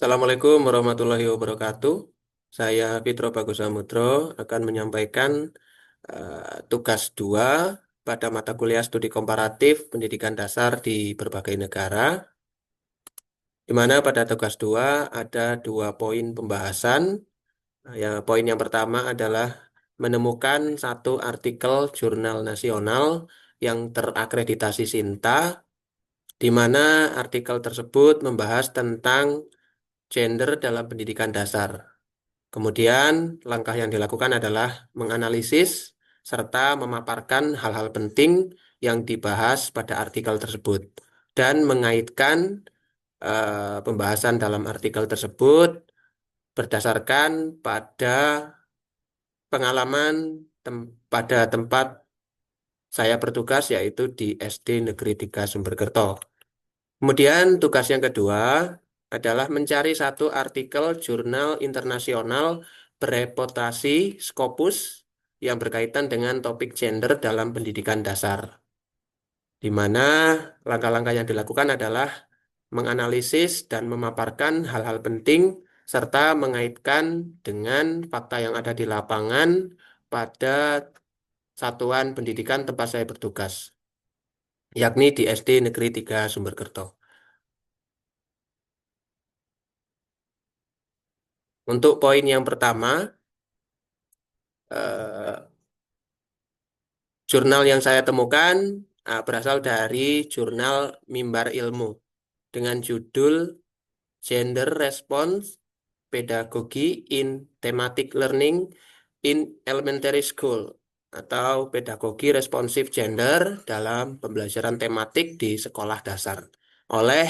Assalamualaikum warahmatullahi wabarakatuh. Saya Fitro Bagus Samudro akan menyampaikan tugas 2 pada mata kuliah studi komparatif pendidikan dasar di berbagai negara, di mana pada tugas 2 ada 2 poin pembahasan. Ya, poin yang pertama adalah menemukan satu artikel jurnal nasional yang terakreditasi Sinta, di mana artikel tersebut membahas tentang gender dalam pendidikan dasar. Kemudian, langkah yang dilakukan adalah menganalisis serta memaparkan hal-hal penting yang dibahas pada artikel tersebut dan mengaitkan pembahasan dalam artikel tersebut berdasarkan pada pengalaman pada tempat saya bertugas, yaitu di SD Negeri 3 Sumberkerto. Kemudian tugas yang kedua adalah mencari satu artikel jurnal internasional bereputasi Scopus yang berkaitan dengan topik gender dalam pendidikan dasar, di mana langkah-langkah yang dilakukan adalah menganalisis dan memaparkan hal-hal penting serta mengaitkan dengan fakta yang ada di lapangan pada satuan pendidikan tempat saya bertugas, yakni di SD Negeri 3 Sumberkerto. Untuk poin yang pertama, eh, jurnal yang saya temukan berasal dari jurnal Mimbar Ilmu dengan judul Gender Response Pedagogy in Thematic Learning in Elementary School, atau Pedagogi Responsif Gender dalam Pembelajaran Tematik di Sekolah Dasar, oleh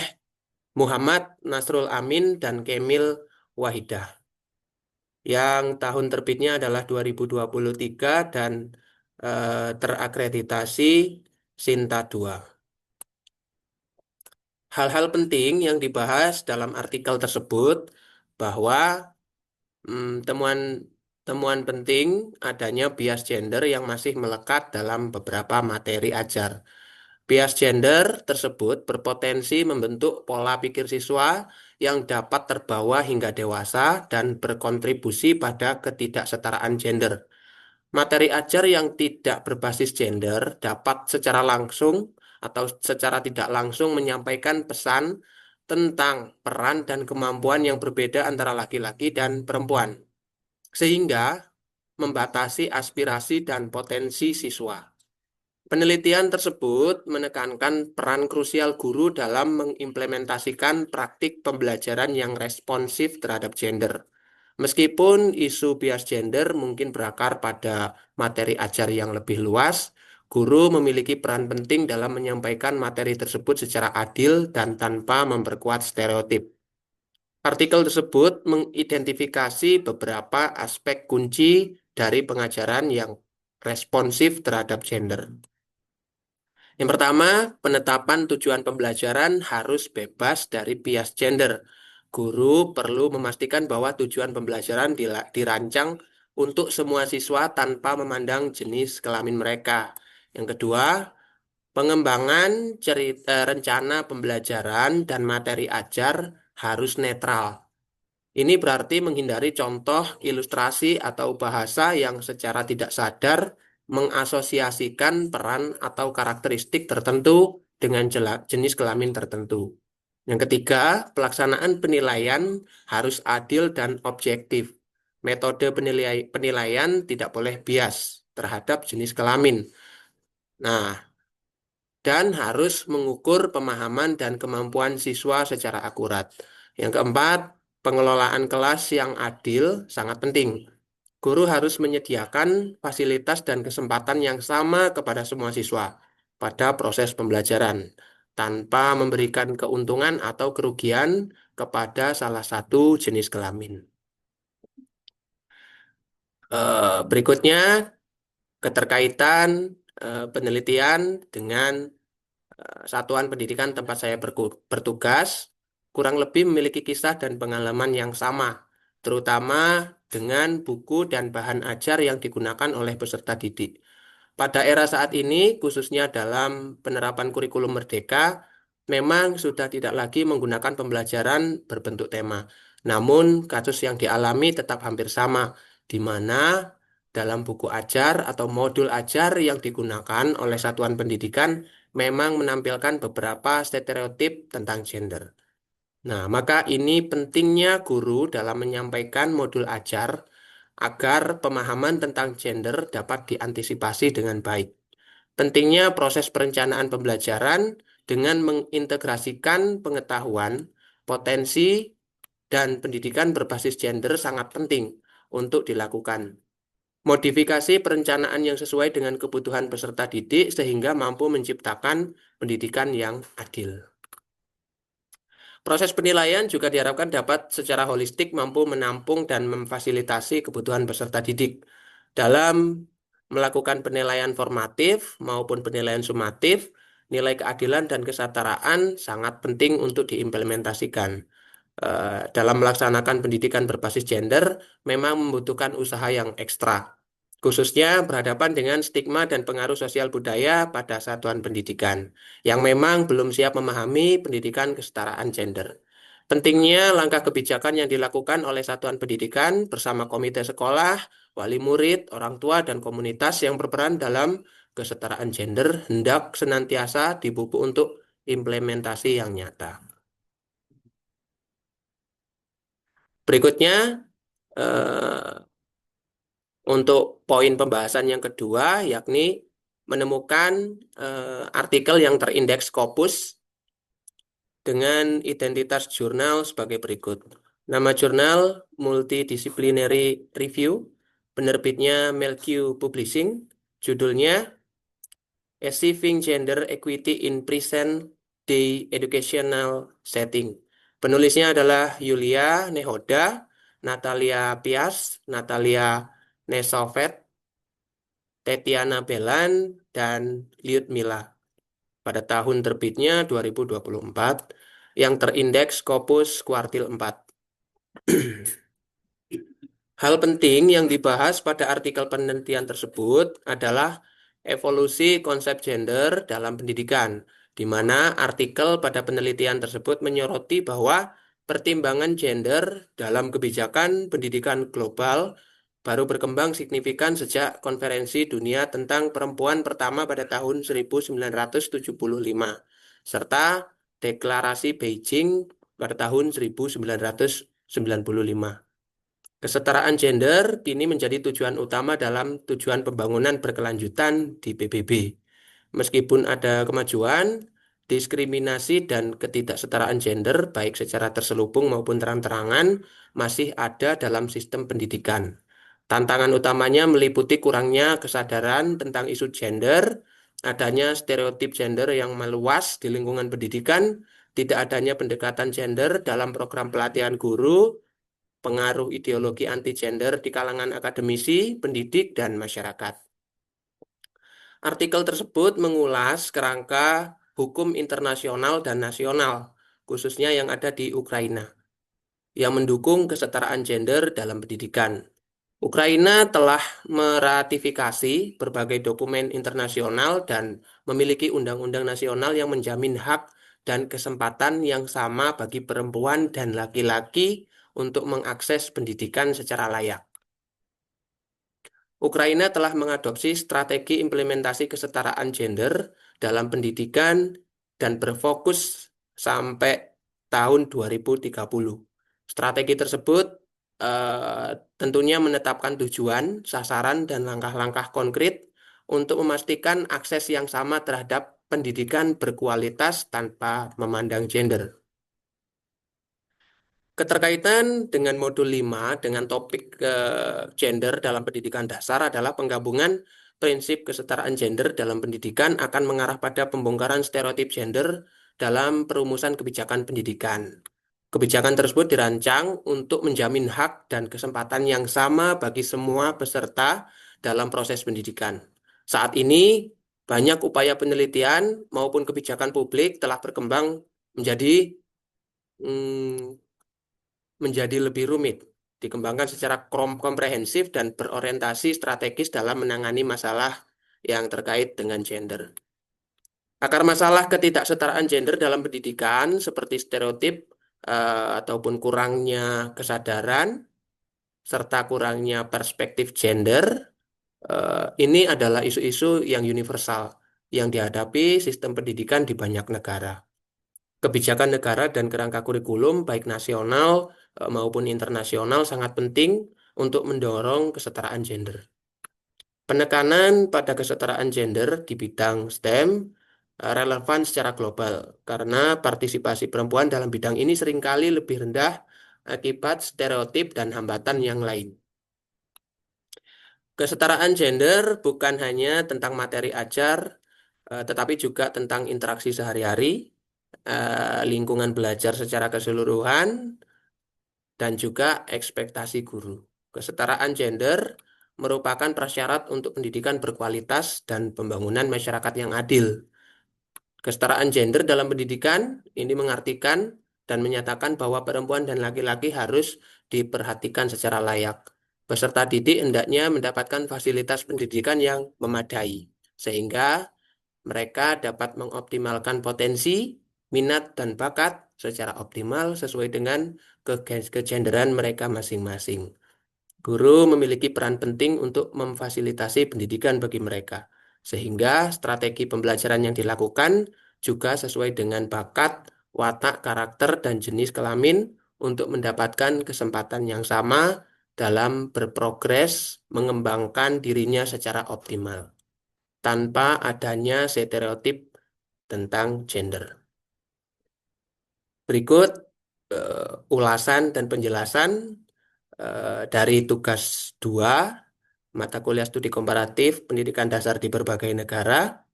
Muhammad Nasrul Amin dan Kemil Wahidah, yang tahun terbitnya adalah 2023 dan terakreditasi Sinta 2. Hal-hal penting yang dibahas dalam artikel tersebut bahwa temuan temuan penting adanya bias gender yang masih melekat dalam beberapa materi ajar. Bias gender tersebut berpotensi membentuk pola pikir siswa yang dapat terbawa hingga dewasa dan berkontribusi pada ketidaksetaraan gender. Materi ajar yang tidak berbasis gender dapat secara langsung atau secara tidak langsung menyampaikan pesan tentang peran dan kemampuan yang berbeda antara laki-laki dan perempuan, sehingga membatasi aspirasi dan potensi siswa. Penelitian tersebut menekankan peran krusial guru dalam mengimplementasikan praktik pembelajaran yang responsif terhadap gender. Meskipun isu bias gender mungkin berakar pada materi ajar yang lebih luas, guru memiliki peran penting dalam menyampaikan materi tersebut secara adil dan tanpa memperkuat stereotip. Artikel tersebut mengidentifikasi beberapa aspek kunci dari pengajaran yang responsif terhadap gender. Yang pertama, penetapan tujuan pembelajaran harus bebas dari bias gender. Guru perlu memastikan bahwa tujuan pembelajaran dirancang untuk semua siswa tanpa memandang jenis kelamin mereka. Yang kedua, pengembangan rencana pembelajaran dan materi ajar harus netral. Ini berarti menghindari contoh ilustrasi atau bahasa yang secara tidak sadar mengasosiasikan peran atau karakteristik tertentu dengan jenis kelamin tertentu. Yang ketiga, pelaksanaan penilaian harus adil dan objektif. Metode penilaian tidak boleh bias terhadap jenis kelamin. Nah, dan harus mengukur pemahaman dan kemampuan siswa secara akurat. Yang keempat, pengelolaan kelas yang adil sangat penting. Guru harus menyediakan fasilitas dan kesempatan yang sama kepada semua siswa pada proses pembelajaran, tanpa memberikan keuntungan atau kerugian kepada salah satu jenis kelamin. Berikutnya, keterkaitan penelitian dengan satuan pendidikan tempat saya bertugas kurang lebih memiliki kisah dan pengalaman yang sama, terutama dengan buku dan bahan ajar yang digunakan oleh peserta didik. Pada era saat ini, khususnya dalam penerapan kurikulum merdeka, memang sudah tidak lagi menggunakan pembelajaran berbentuk tema. Namun, kasus yang dialami tetap hampir sama, di mana dalam buku ajar atau modul ajar yang digunakan oleh satuan pendidikan memang menampilkan beberapa stereotip tentang gender. Nah, maka ini pentingnya guru dalam menyampaikan modul ajar agar pemahaman tentang gender dapat diantisipasi dengan baik. Pentingnya proses perencanaan pembelajaran dengan mengintegrasikan pengetahuan, potensi, dan pendidikan berbasis gender sangat penting untuk dilakukan. Modifikasi perencanaan yang sesuai dengan kebutuhan peserta didik sehingga mampu menciptakan pendidikan yang adil. Proses penilaian juga diharapkan dapat secara holistik mampu menampung dan memfasilitasi kebutuhan peserta didik dalam melakukan penilaian formatif maupun penilaian sumatif. Nilai keadilan dan kesetaraan sangat penting untuk diimplementasikan. Dalam melaksanakan pendidikan berbasis gender memang membutuhkan usaha yang ekstra, khususnya berhadapan dengan stigma dan pengaruh sosial budaya pada satuan pendidikan yang memang belum siap memahami pendidikan kesetaraan gender. Pentingnya langkah kebijakan yang dilakukan oleh satuan pendidikan bersama komite sekolah, wali murid, orang tua, dan komunitas yang berperan dalam kesetaraan gender hendak senantiasa dipupuk untuk implementasi yang nyata. Berikutnya, eh, untuk poin pembahasan yang kedua, yakni menemukan artikel yang terindeks Scopus dengan identitas jurnal sebagai berikut. Nama jurnal Multidisciplinary Review, penerbitnya Melq Publishing, judulnya Achieving Gender Equity in Present Day Educational Setting. Penulisnya adalah Yulia Nehoda, Natalia Pias, Natalia Nesovet, Tetiana Belan, dan Lyudmila. Pada tahun terbitnya 2024 yang terindeks Scopus kuartil 4. Hal penting yang dibahas pada artikel penelitian tersebut adalah evolusi konsep gender dalam pendidikan, di mana artikel pada penelitian tersebut menyoroti bahwa pertimbangan gender dalam kebijakan pendidikan global baru berkembang signifikan sejak Konferensi Dunia tentang Perempuan pertama pada tahun 1975, serta Deklarasi Beijing pada tahun 1995. Kesetaraan gender kini menjadi tujuan utama dalam tujuan pembangunan berkelanjutan di PBB. Meskipun ada kemajuan, diskriminasi dan ketidaksetaraan gender baik secara terselubung maupun terang-terangan masih ada dalam sistem pendidikan. Tantangan utamanya meliputi kurangnya kesadaran tentang isu gender, adanya stereotip gender yang meluas di lingkungan pendidikan, tidak adanya pendekatan gender dalam program pelatihan guru, pengaruh ideologi anti-gender di kalangan akademisi, pendidik, dan masyarakat. Artikel tersebut mengulas kerangka hukum internasional dan nasional, khususnya yang ada di Ukraina, yang mendukung kesetaraan gender dalam pendidikan. Ukraina telah meratifikasi berbagai dokumen internasional dan memiliki undang-undang nasional yang menjamin hak dan kesempatan yang sama bagi perempuan dan laki-laki untuk mengakses pendidikan secara layak. Ukraina telah mengadopsi strategi implementasi kesetaraan gender dalam pendidikan dan berfokus sampai tahun 2030. Strategi tersebut tentunya menetapkan tujuan, sasaran, dan langkah-langkah konkret untuk memastikan akses yang sama terhadap pendidikan berkualitas tanpa memandang gender. Keterkaitan dengan modul 5 dengan topik gender dalam pendidikan dasar adalah penggabungan prinsip kesetaraan gender dalam pendidikan akan mengarah pada pembongkaran stereotip gender dalam perumusan kebijakan pendidikan. Kebijakan tersebut dirancang untuk menjamin hak dan kesempatan yang sama bagi semua peserta dalam proses pendidikan. Saat ini, banyak upaya penelitian maupun kebijakan publik telah berkembang menjadi hmm, menjadi lebih rumit, dikembangkan secara komprehensif dan berorientasi strategis dalam menangani masalah yang terkait dengan gender. Akar masalah ketidaksetaraan gender dalam pendidikan seperti stereotip ataupun kurangnya kesadaran serta kurangnya perspektif gender, ini adalah isu-isu yang universal yang dihadapi sistem pendidikan di banyak negara. Kebijakan negara dan kerangka kurikulum baik nasional maupun internasional sangat penting untuk mendorong kesetaraan gender. Penekanan pada kesetaraan gender di bidang STEM relevan secara global karena partisipasi perempuan dalam bidang ini seringkali lebih rendah akibat stereotip dan hambatan yang lain. Kesetaraan gender bukan hanya tentang materi ajar, tetapi juga tentang interaksi sehari-hari, lingkungan belajar secara keseluruhan, dan juga ekspektasi guru. Kesetaraan gender merupakan prasyarat untuk pendidikan berkualitas dan pembangunan masyarakat yang adil. Kesetaraan gender dalam pendidikan ini mengartikan dan menyatakan bahwa perempuan dan laki-laki harus diperhatikan secara layak. Peserta didik hendaknya mendapatkan fasilitas pendidikan yang memadai, sehingga mereka dapat mengoptimalkan potensi, minat, dan bakat secara optimal sesuai dengan kegenderan mereka masing-masing. Guru memiliki peran penting untuk memfasilitasi pendidikan bagi mereka, sehingga strategi pembelajaran yang dilakukan juga sesuai dengan bakat, watak, karakter, dan jenis kelamin untuk mendapatkan kesempatan yang sama dalam berprogres mengembangkan dirinya secara optimal, tanpa adanya stereotip tentang gender. Berikut ulasan dan penjelasan dari tugas 2 mata kuliah studi komparatif pendidikan dasar di berbagai negara.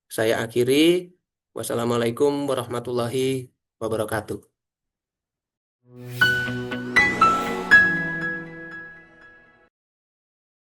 Saya akhiri. Wassalamualaikum warahmatullahi wabarakatuh.